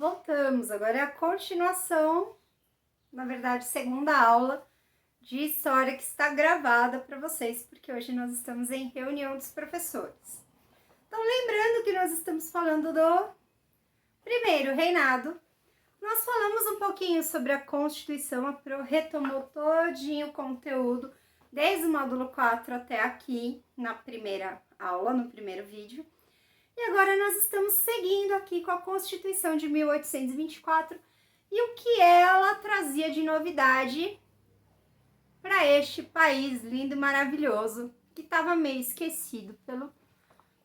voltamos. Agora é a continuação, na verdade, segunda aula de história que está gravada para vocês, porque hoje nós estamos em reunião dos professores. Então, lembrando que nós estamos falando do primeiro reinado, nós falamos um pouquinho sobre a Constituição, a Pro retomou todinho o conteúdo, desde o módulo 4 até aqui, na primeira aula, no primeiro vídeo. E agora nós estamos seguindo aqui com a Constituição de 1824 e o que ela trazia de novidade para este país lindo e maravilhoso, que estava meio esquecido pelo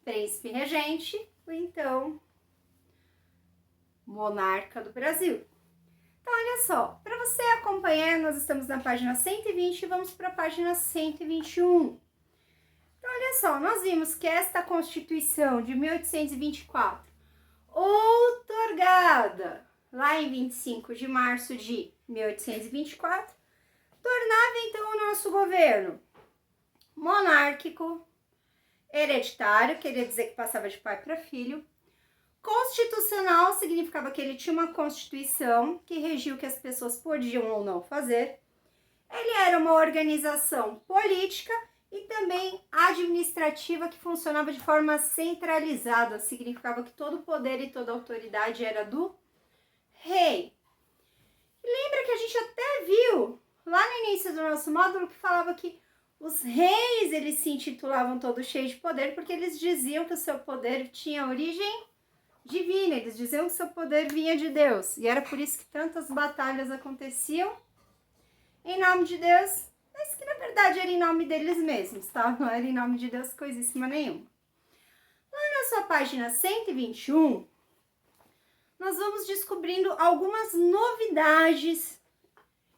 príncipe regente, o então monarca do Brasil. Então, olha só, para você acompanhar, nós estamos na página 120 e vamos para a página 121. Então, olha só, nós vimos que esta Constituição de 1824, outorgada lá em 25 de março de 1824, tornava então o nosso governo monárquico, hereditário, queria dizer que passava de pai para filho. Constitucional significava que ele tinha uma constituição que regia o que as pessoas podiam ou não fazer. Ele era uma organização política e também administrativa que funcionava de forma centralizada. Significava que todo o poder e toda a autoridade era do rei. E lembra que a gente até viu lá no início do nosso módulo que falava que os reis, eles se intitulavam todos cheios de poder porque eles diziam que o seu poder tinha origem divina, eles diziam que seu poder vinha de Deus, e era por isso que tantas batalhas aconteciam em nome de Deus, mas que na verdade era em nome deles mesmos, tá? Não era em nome de Deus coisíssima nenhuma. Lá na sua página 121, nós vamos descobrindo algumas novidades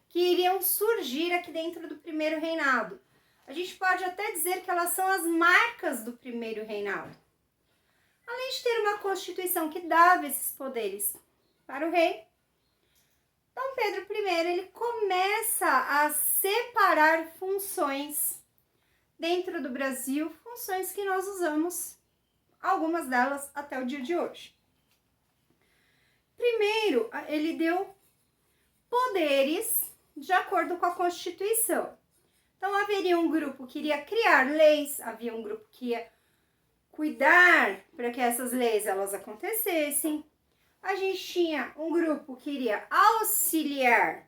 que iriam surgir aqui dentro do primeiro reinado. A gente pode até dizer que elas são as marcas do primeiro reinado. Além de ter uma constituição que dava esses poderes para o rei, Dom Pedro I ele começa a separar funções dentro do Brasil, funções que nós usamos, algumas delas até o dia de hoje. Primeiro, ele deu poderes de acordo com a Constituição. Então, haveria um grupo que iria criar leis, havia um grupo que ia cuidar para que essas leis elas acontecessem. A gente tinha um grupo que iria auxiliar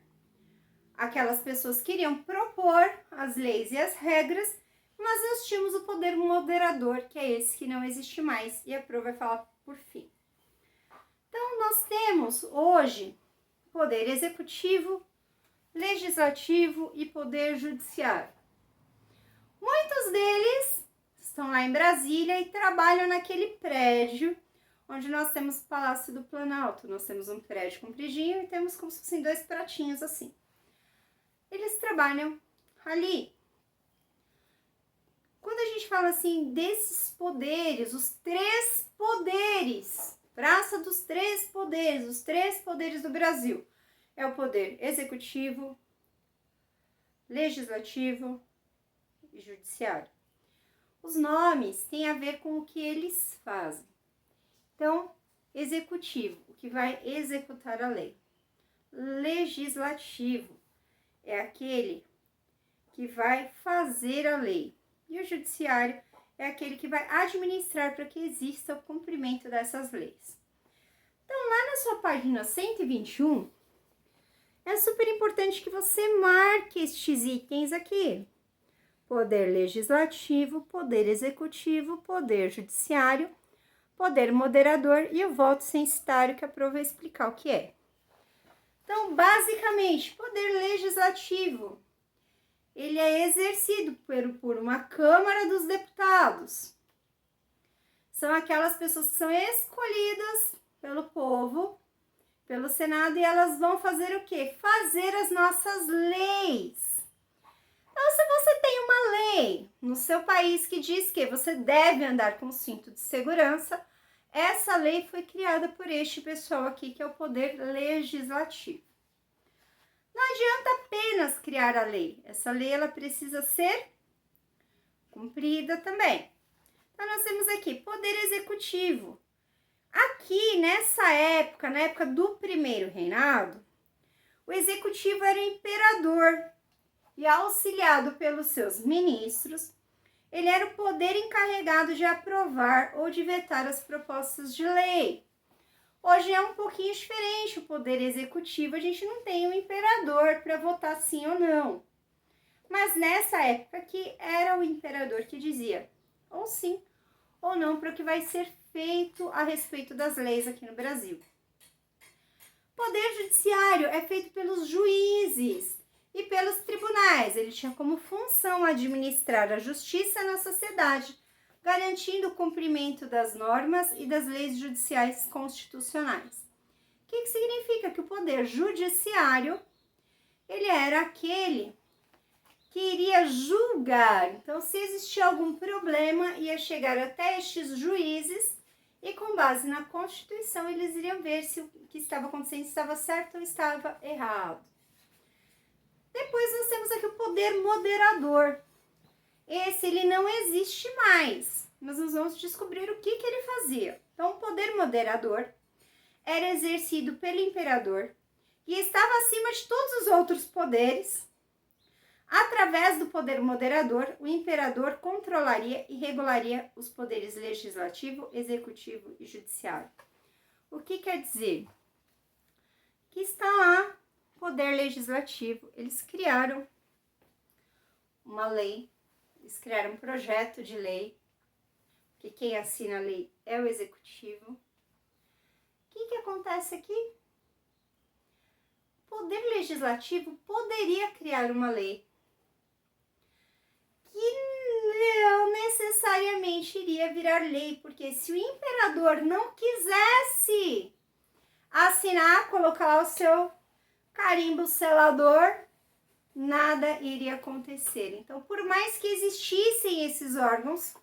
aquelas pessoas que iriam propor as leis e as regras, mas nós tínhamos o poder moderador, que é esse que não existe mais, e a Pro vai falar por fim. Então, nós temos hoje poder executivo, legislativo e poder judiciário. Muitos deles estão lá em Brasília e trabalham naquele prédio onde nós temos o Palácio do Planalto. Nós temos um prédio compridinho e temos como se fossem dois pratinhos assim. Eles trabalham ali. Quando a gente fala assim desses poderes, os três poderes, Praça dos Três Poderes, os três poderes do Brasil, é o poder executivo, legislativo e judiciário. Os nomes têm a ver com o que eles fazem. Então, executivo, o que vai executar a lei. Legislativo é aquele que vai fazer a lei. E o judiciário é aquele que vai administrar para que exista o cumprimento dessas leis. Então, lá na sua página 121, é super importante que você marque estes itens aqui. Poder legislativo, poder executivo, poder judiciário, poder moderador e o voto censitário, que a Pro vai explicar o que é. Então, basicamente, poder legislativo, ele é exercido por uma Câmara dos Deputados. São aquelas pessoas que são escolhidas pelo povo, pelo Senado, e elas vão fazer o quê? Fazer as nossas leis. Então, se você tem uma lei no seu país que diz que você deve andar com cinto de segurança, essa lei foi criada por este pessoal aqui, que é o poder legislativo. Não adianta apenas criar a lei. Essa lei ela precisa ser cumprida também. Então, nós temos aqui poder executivo. Aqui, nessa época, na época do primeiro reinado, o executivo era o imperador e, auxiliado pelos seus ministros, ele era o poder encarregado de aprovar ou de vetar as propostas de lei. Hoje é um pouquinho diferente o poder executivo, a gente não tem um imperador para votar sim ou não. Mas nessa época aqui era o imperador que dizia ou sim ou não para o que vai ser feito a respeito das leis aqui no Brasil. O poder judiciário é feito pelos juízes e pelos tribunais. Ele tinha como função administrar a justiça na sociedade, garantindo o cumprimento das normas e das leis judiciais constitucionais. O que significa? Que o poder judiciário, ele era aquele que iria julgar. Então, se existia algum problema, ia chegar até estes juízes e, com base na Constituição, eles iriam ver se o que estava acontecendo estava certo ou estava errado. Depois nós temos aqui o poder moderador. Esse ele não existe mais, mas nós vamos descobrir o que ele fazia. Então, o poder moderador era exercido pelo imperador e estava acima de todos os outros poderes. Através do poder moderador, o imperador controlaria e regularia os poderes legislativo, executivo e judiciário. O que quer dizer? Que está lá o poder legislativo. Eles criaram uma lei, eles criaram um projeto de lei, que quem assina a lei é o executivo. O que acontece aqui? O poder legislativo poderia criar uma lei que não necessariamente iria virar lei, porque se o imperador não quisesse assinar, colocar o seu carimbo selador, nada iria acontecer. Então, por mais que existissem esses órgãos,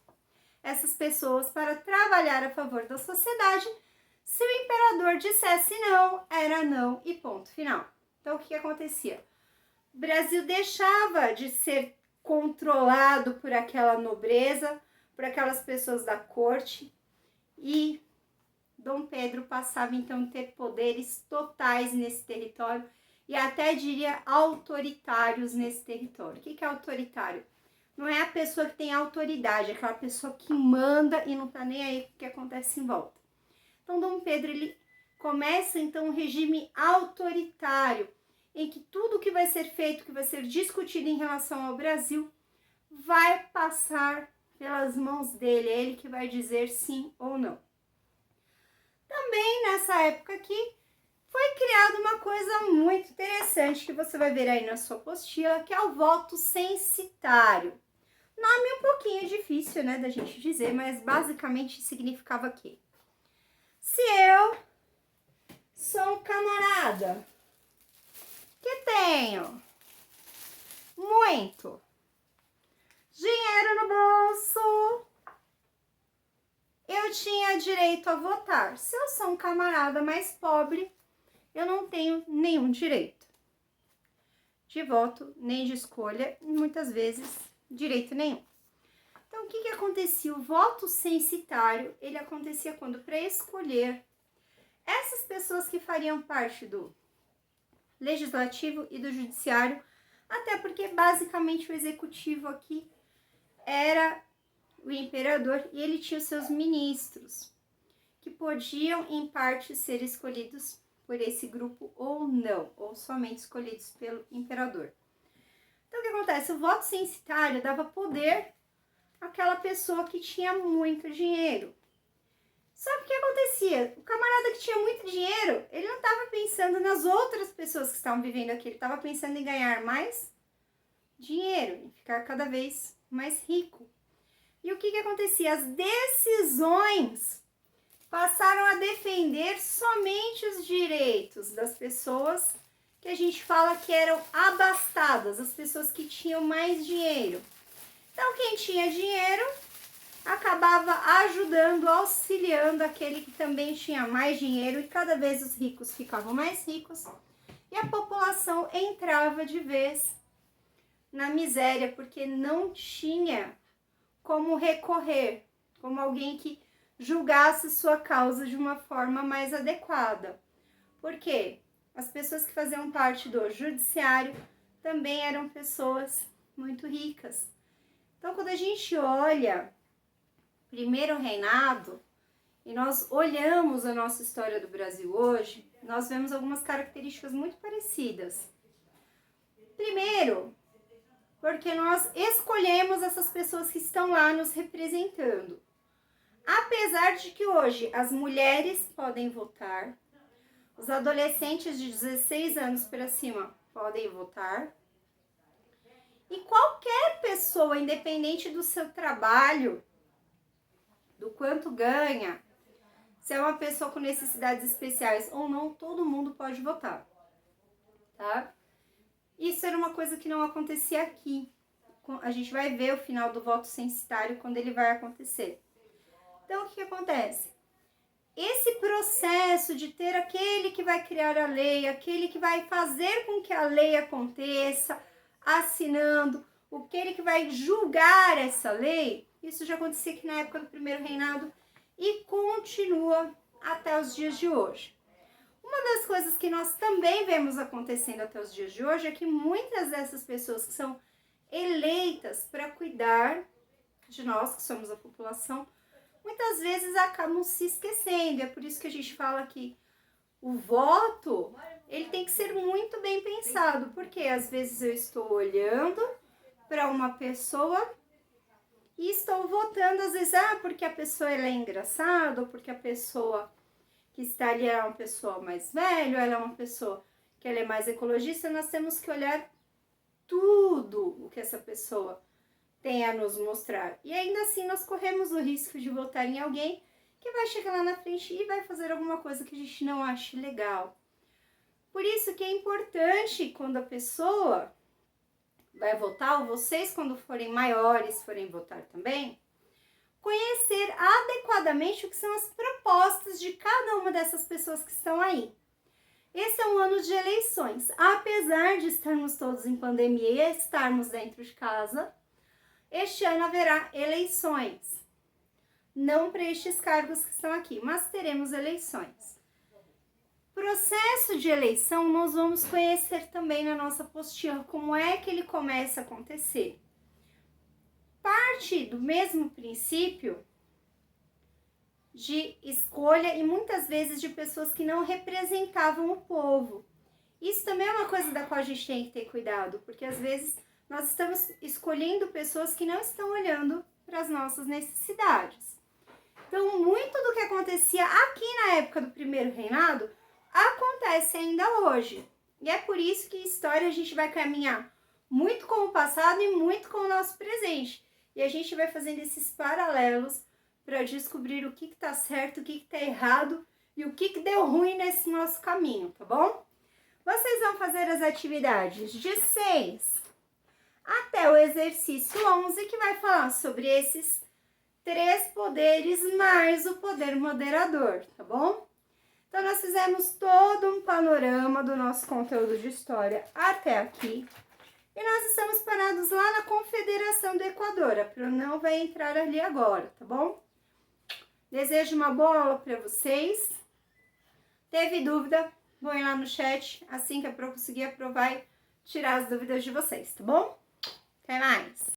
essas pessoas para trabalhar a favor da sociedade, se o imperador dissesse não, era não e ponto final. Então, o que acontecia? O Brasil deixava de ser controlado por aquela nobreza, por aquelas pessoas da corte, e Dom Pedro passava então a ter poderes totais nesse território e até diria autoritários nesse território. O que é autoritário? Não é a pessoa que tem autoridade, é aquela pessoa que manda e não tá nem aí com o que acontece em volta. Então Dom Pedro ele começa então um regime autoritário, em que tudo que vai ser feito, que vai ser discutido em relação ao Brasil, vai passar pelas mãos dele, é ele que vai dizer sim ou não. Também nessa época aqui, foi criada uma coisa muito interessante, que você vai ver aí na sua apostila, que é o voto censitário. Nome um pouquinho difícil, né, da gente dizer, mas basicamente significava que se eu sou um camarada que tenho muito dinheiro no bolso, eu tinha direito a votar. Se eu sou um camarada mais pobre, eu não tenho nenhum direito de voto, nem de escolha, e muitas vezes direito nenhum. Então, o que acontecia? O voto censitário, ele acontecia quando? Para escolher essas pessoas que fariam parte do legislativo e do judiciário, até porque basicamente o executivo aqui era o imperador e ele tinha os seus ministros, que podiam em parte ser escolhidos por esse grupo ou não, ou somente escolhidos pelo imperador. Então o que acontece? O voto censitário dava poder àquela pessoa que tinha muito dinheiro. Só que o que acontecia? O camarada que tinha muito dinheiro, ele não estava pensando nas outras pessoas que estavam vivendo aqui, ele estava pensando em ganhar mais dinheiro, em ficar cada vez mais rico. E o que acontecia? As decisões passaram a defender somente os direitos das pessoas que a gente fala que eram abastadas, as pessoas que tinham mais dinheiro. Então, quem tinha dinheiro acabava ajudando, auxiliando aquele que também tinha mais dinheiro, e cada vez os ricos ficavam mais ricos e a população entrava de vez na miséria, porque não tinha como recorrer, como alguém que julgasse sua causa de uma forma mais adequada. Por quê? As pessoas que faziam parte do judiciário também eram pessoas muito ricas. Então, quando a gente olha primeiro reinado e nós olhamos a nossa história do Brasil hoje, nós vemos algumas características muito parecidas. Primeiro, porque nós escolhemos essas pessoas que estão lá nos representando. Apesar de que hoje as mulheres podem votar, os adolescentes de 16 anos para cima podem votar, e qualquer pessoa, independente do seu trabalho, do quanto ganha, se é uma pessoa com necessidades especiais ou não, todo mundo pode votar, tá? Isso era uma coisa que não acontecia aqui. A gente vai ver o final do voto censitário quando ele vai acontecer. Então, o que acontece? Esse processo de ter aquele que vai criar a lei, aquele que vai fazer com que a lei aconteça, assinando, aquele que vai julgar essa lei, isso já acontecia aqui na época do primeiro reinado e continua até os dias de hoje. Uma das coisas que nós também vemos acontecendo até os dias de hoje é que muitas dessas pessoas que são eleitas para cuidar de nós, que somos a população, muitas vezes acabam se esquecendo. É por isso que a gente fala que o voto, ele tem que ser muito bem pensado, porque às vezes eu estou olhando para uma pessoa e estou votando, às vezes, porque a pessoa ela é engraçada, ou porque a pessoa que está ali é uma pessoa mais velha, ela é uma pessoa que ela é mais ecologista. Nós temos que olhar tudo o que essa pessoa tem a nos mostrar. E ainda assim nós corremos o risco de votar em alguém que vai chegar lá na frente e vai fazer alguma coisa que a gente não ache legal. Por isso que é importante, quando a pessoa vai votar, ou vocês quando forem maiores, forem votar também, conhecer adequadamente o que são as propostas de cada uma dessas pessoas que estão aí. Esse é um ano de eleições. Apesar de estarmos todos em pandemia e estarmos dentro de casa, este ano haverá eleições. Não para estes cargos que estão aqui, mas teremos eleições. Processo de eleição nós vamos conhecer também na nossa apostila como é que ele começa a acontecer. Parte do mesmo princípio de escolha e muitas vezes de pessoas que não representavam o povo. Isso também é uma coisa da qual a gente tem que ter cuidado, porque às vezes nós estamos escolhendo pessoas que não estão olhando para as nossas necessidades. Então, muito do que acontecia aqui na época do primeiro reinado acontece ainda hoje. E é por isso que em história a gente vai caminhar muito com o passado e muito com o nosso presente. E a gente vai fazendo esses paralelos para descobrir o que está certo, o que está errado e o que deu ruim nesse nosso caminho, tá bom? Vocês vão fazer as atividades de 6 até o exercício 11, que vai falar sobre esses 3 poderes mais o poder moderador, tá bom? Então, nós fizemos todo um panorama do nosso conteúdo de história até aqui. E nós estamos parados lá na Confederação do Equador. A Pro não vai entrar ali agora, tá bom? Desejo uma boa aula para vocês. Teve dúvida? Põe lá no chat, assim que a Pro conseguir aprovar e tirar as dúvidas de vocês, tá bom? Até mais!